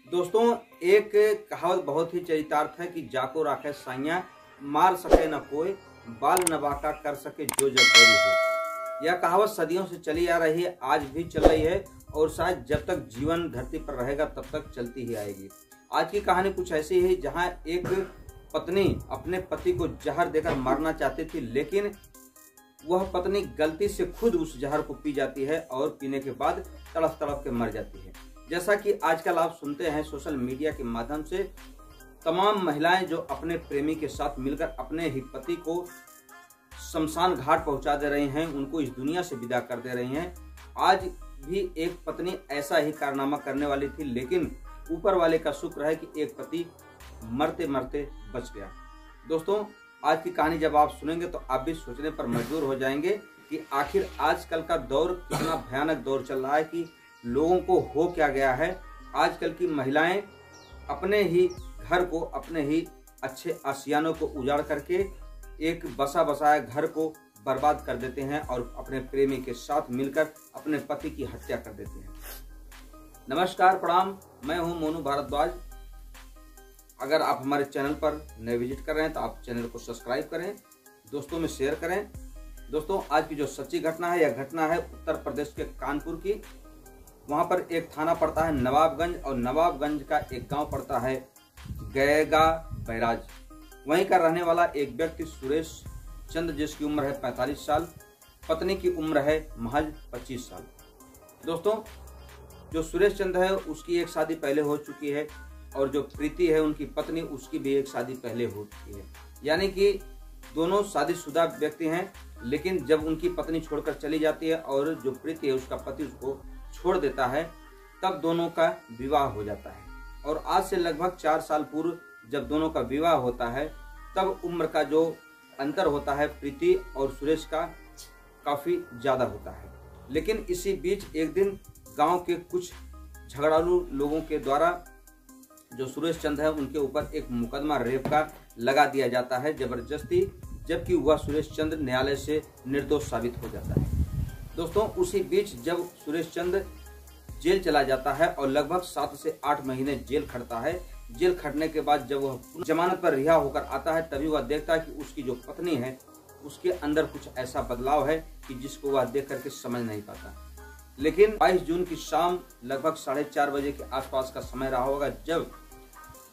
दोस्तों, एक कहावत बहुत ही चरितार्थ है कि जाको राखे साइयां, मार सके न कोई, बाल न बांका कर सके जो जग बैरी हो। यह कहावत सदियों से चली आ रही है, आज भी चल रही है और शायद जब तक जीवन धरती पर रहेगा तब तक चलती ही आएगी। आज की कहानी कुछ ऐसी है जहां एक पत्नी अपने पति को जहर देकर मारना चाहती थी, लेकिन वह पत्नी गलती से खुद उस जहर को पी जाती है और पीने के बाद तड़प तड़प के मर जाती है। जैसा कि आजकल आप सुनते हैं सोशल मीडिया के माध्यम से तमाम महिलाएं जो अपने प्रेमी के साथ मिलकर अपने ही पति को शमशान घाट पहुंचा दे रही हैं, उनको इस दुनिया से विदा कर दे रही हैं। आज भी एक पत्नी ऐसा ही कारनामा करने वाली थी, लेकिन ऊपर वाले का शुक्र है कि एक पति मरते मरते बच गया। दोस्तों, आज की कहानी जब आप सुनेंगे तो आप भी सोचने पर मजबूर हो जाएंगे कि आखिर आजकल का दौर कितना भयानक दौर चल रहा है कि लोगों को हो क्या गया है। आजकल की महिलाएं अपने ही घर को, अपने ही अच्छे आशियानों को उजाड़ करके एक बसा बसाया घर को बर्बाद कर देते हैं और अपने प्रेमी के साथ मिलकर अपने पति की हत्या कर देते हैं। नमस्कार, प्रणाम, मैं हूं मोनू भारद्वाज। अगर आप हमारे चैनल पर नए विजिट कर रहे हैं तो आप चैनल को सब्सक्राइब करें, दोस्तों में शेयर करें। दोस्तों, आज की जो सच्ची घटना है, यह घटना है उत्तर प्रदेश के कानपुर की। वहां पर एक थाना पड़ता है नवाबगंज और नवाबगंज का एक गांव पड़ता है गएगा बैराज। वहीं का रहने वाला एक व्यक्ति सुरेश चंद, जिसकी उम्र है 45 साल, पत्नी की उम्र है महज 25 साल। दोस्तों, जो सुरेश चंद है उसकी एक शादी पहले हो चुकी है और जो प्रीति है उनकी पत्नी, उसकी भी एक शादी पहले हो चुकी है। यानी कि दोनों शादीशुदा व्यक्ति हैं, लेकिन जब उनकी पत्नी छोड़कर चली जाती है और जो प्रीति है उसका पति उसको छोड़ देता है, तब दोनों का विवाह हो जाता है। और आज से लगभग 4 साल पूर्व जब दोनों का विवाह होता है, तब उम्र का जो अंतर होता है प्रीति और सुरेश का काफी ज्यादा होता है। लेकिन इसी बीच एक दिन गांव के कुछ झगड़ालू लोगों के द्वारा जो सुरेश चंद है उनके ऊपर एक मुकदमा रेप का लगा दिया जाता है जबरदस्ती, जबकि वह सुरेश चंद न्यायालय से निर्दोष साबित हो जाता है। दोस्तों, उसी बीच जब सुरेश चंद जेल चला जाता है और लगभग 7 से 8 महीने जेल खटता है, जेल खटने के बाद जब वह जमानत पर रिहा होकर आता है, तभी वह देखता है कि उसकी जो पत्नी है उसके अंदर कुछ ऐसा बदलाव है कि जिसको वह देख करके समझ नहीं पाता। लेकिन 22 जून की शाम लगभग 4:30 बजे के आसपास का समय रहा होगा, जब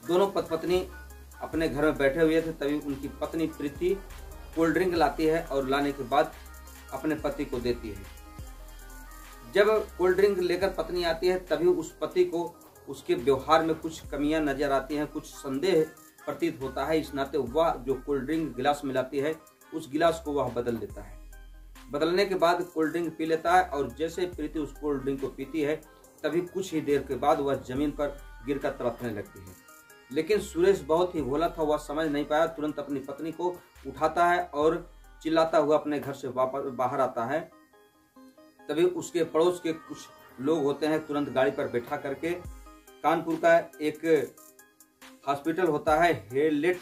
दोनों पत्नी अपने घर में बैठे हुए थे, तभी उनकी पत्नी प्रीति कोल्ड ड्रिंक लाती है और लाने के बाद अपने पति को देती है। जब कोल्ड ड्रिंक लेकर पत्नी आती है, तभी उस पति को उसके व्यवहार में कुछ कमियां नजर आती हैं, कुछ संदेह प्रतीत होता है। इस नाते वह जो कोल्ड ड्रिंक गिलास में लाती है, उस गिलास को वह बदल देता है। बदलने के बाद कोल्ड ड्रिंक पी लेता है और जैसे प्रीति उस कोल्ड ड्रिंक को पीती है, तभी कुछ ही देर के बाद वह जमीन पर गिरकर तड़पने लगती है। लेकिन सुरेश बहुत ही भोला था, वह समझ नहीं पाया, तुरंत अपनी पत्नी को उठाता है और चिल्लाता हुआ अपने घर से वापस बाहर आता है। तभी उसके पड़ोस के कुछ लोग होते हैं, तुरंत गाड़ी पर बैठा करके कानपुर का एक हॉस्पिटल होता है हेलेट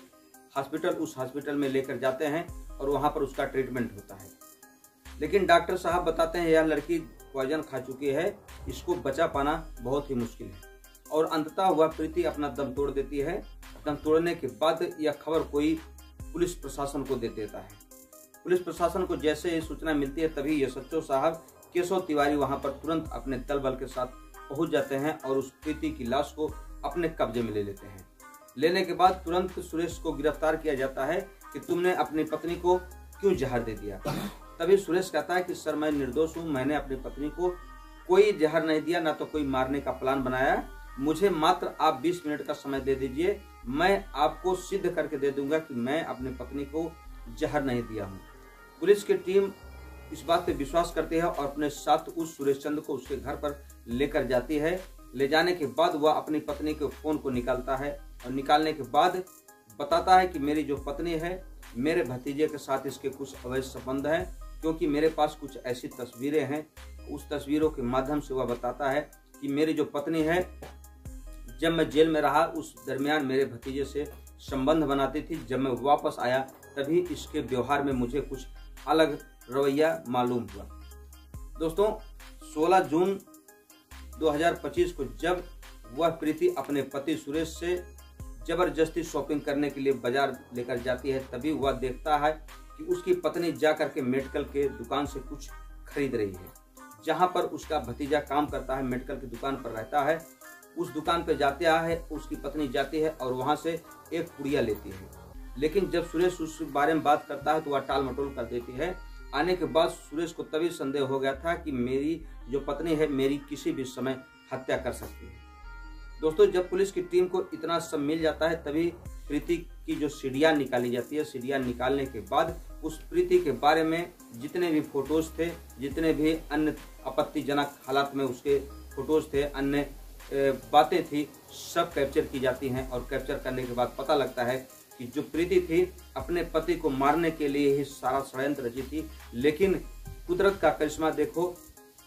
हॉस्पिटल, उस हॉस्पिटल में लेकर जाते हैं और वहां पर उसका ट्रीटमेंट होता है। लेकिन डॉक्टर साहब बताते हैं यह लड़की पॉइजन खा चुकी है, इसको बचा पाना बहुत ही मुश्किल है। और अंततः वह प्रीति अपना दम तोड़ देती है। दम तोड़ने के बाद यह खबर कोई पुलिस प्रशासन को दे देता है। पुलिस प्रशासन को जैसे ही सूचना मिलती है, तभी यशस्वी साहब, केशव तिवारी वहां पर तुरंत अपने दल बल के साथ पहुंच जाते हैं और उस प्रीति की लाश को अपने कब्जे में ले लेते हैं। लेने के बाद तुरंत सुरेश को गिरफ्तार किया जाता है कि तुमने अपनी पत्नी को क्यों जहर दे दिया। तभी सुरेश कहता है कि सर, मैं निर्दोष हूँ, मैंने अपनी पत्नी को कोई जहर नहीं दिया, ना तो कोई मारने का प्लान बनाया। मुझे मात्र आप 20 मिनट का समय दे दीजिए, मैं आपको सिद्ध करके दे दूंगा कि मैं अपनी पत्नी को जहर नहीं दिया हूँ। पुलिस की टीम इस बात पे विश्वास करती है और अपने साथ उस सुरेश चंद को उसके घर पर लेकर जाती है। ले जाने के बाद वह अपनी पत्नी के फोन को निकालता है और निकालने के बाद बताता है कि मेरी जो पत्नी है, मेरे भतीजे के साथ इसके कुछ अवैध संबंध है, क्योंकि मेरे पास कुछ ऐसी तस्वीरें हैं। उस तस्वीरों के माध्यम से वह बताता है कि मेरी जो पत्नी है, जब मैं जेल में रहा उस दरमियान मेरे भतीजे से संबंध बनाती थी। जब मैं वापस आया तभी इसके व्यवहार में मुझे कुछ अलग रवैया मालूम हुआ। दोस्तों, 16 जून 2025 को जब वह प्रीति अपने पति सुरेश से जबरदस्ती शॉपिंग करने के लिए बाजार लेकर जाती है। तभी वह देखता है कि उसकी पत्नी जा करके मेडिकल के दुकान से कुछ खरीद रही है। जहां पर उसका भतीजा काम करता है, मेडिकल की दुकान पर रहता है, उस दुकान पर जाते है, उसकी पत्नी जाती है और वहां से एक पुड़िया लेती है। लेकिन जब सुरेश उस बारे में बात करता है तो वह टाल मटोल कर देती है। आने के बाद सुरेश को तभी संदेह हो गया था कि मेरी जो पत्नी है मेरी किसी भी समय हत्या कर सकती है। दोस्तों, जब पुलिस की टीम को इतना सब मिल जाता है तभी प्रीति की जो सीढ़ियाँ निकाली जाती है। सीढ़ियाँ निकालने के बाद उस प्रीति के बारे में जितने भी फोटोज थे, जितने भी अन्य आपत्तिजनक हालात में उसके फोटोज थे, अन्य बातें थी, सब कैप्चर की जाती हैं। और कैप्चर करने के बाद पता लगता है कि जो प्रीति थी अपने पति को मारने के लिए ही सारा षड्यंत्र रची थी। लेकिन कुदरत का करिश्मा देखो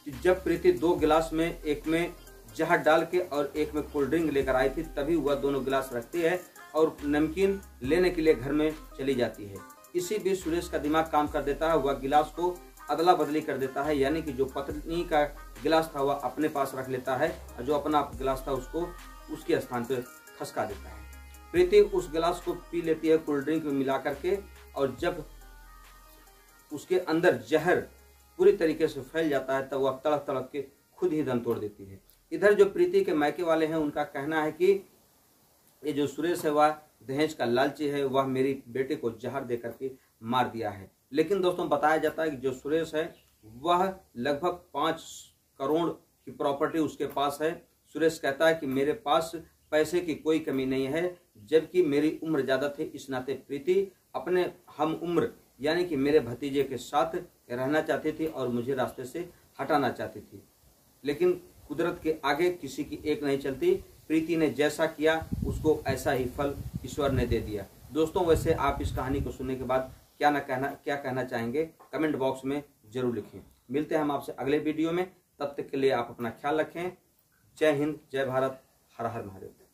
कि जब प्रीति 2 गिलास में, एक में जहर डाल के और एक में कोल्ड ड्रिंक लेकर आई थी, तभी वह दोनों गिलास रखती है और नमकीन लेने के लिए घर में चली जाती है। इसी बीच सुरेश का दिमाग काम कर देता है, वह गिलास को अदला बदली कर देता है, यानी कि जो पत्नी का गिलास था वह अपने पास रख लेता है और जो अपना गिलास था उसको उसके स्थान पर खसका देता है। प्रीति उस गिलास को पी लेती है कोल्ड ड्रिंक में मिला करके, और जब उसके अंदर जहर पूरी तरीके से फैल जाता है तब वह तड़प तड़प के खुद ही दम तोड़ देती है। इधर जो प्रीति के मायके वाले हैं उनका कहना है कि ये जो सुरेश है वह दहेज का लालची है, वह मेरी बेटे को जहर दे करके मार दिया है। लेकिन दोस्तों बताया जाता है कि जो सुरेश है वह लगभग 5 करोड़ की प्रॉपर्टी उसके पास है। सुरेश कहता है कि मेरे पास पैसे की कोई कमी नहीं है, जबकि मेरी उम्र ज्यादा थी, इस नाते प्रीति अपने हम उम्र यानी कि मेरे भतीजे के साथ रहना चाहती थी और मुझे रास्ते से हटाना चाहती थी। लेकिन कुदरत के आगे किसी की एक नहीं चलती। प्रीति ने जैसा किया उसको ऐसा ही फल ईश्वर ने दे दिया। दोस्तों, वैसे आप इस कहानी को सुनने के बाद क्या कहना चाहेंगे कमेंट बॉक्स में जरूर लिखें। मिलते हैं हम आपसे अगले वीडियो में, तब तक के लिए आप अपना ख्याल रखें। जय हिंद, जय भारत, हर हर महादेव।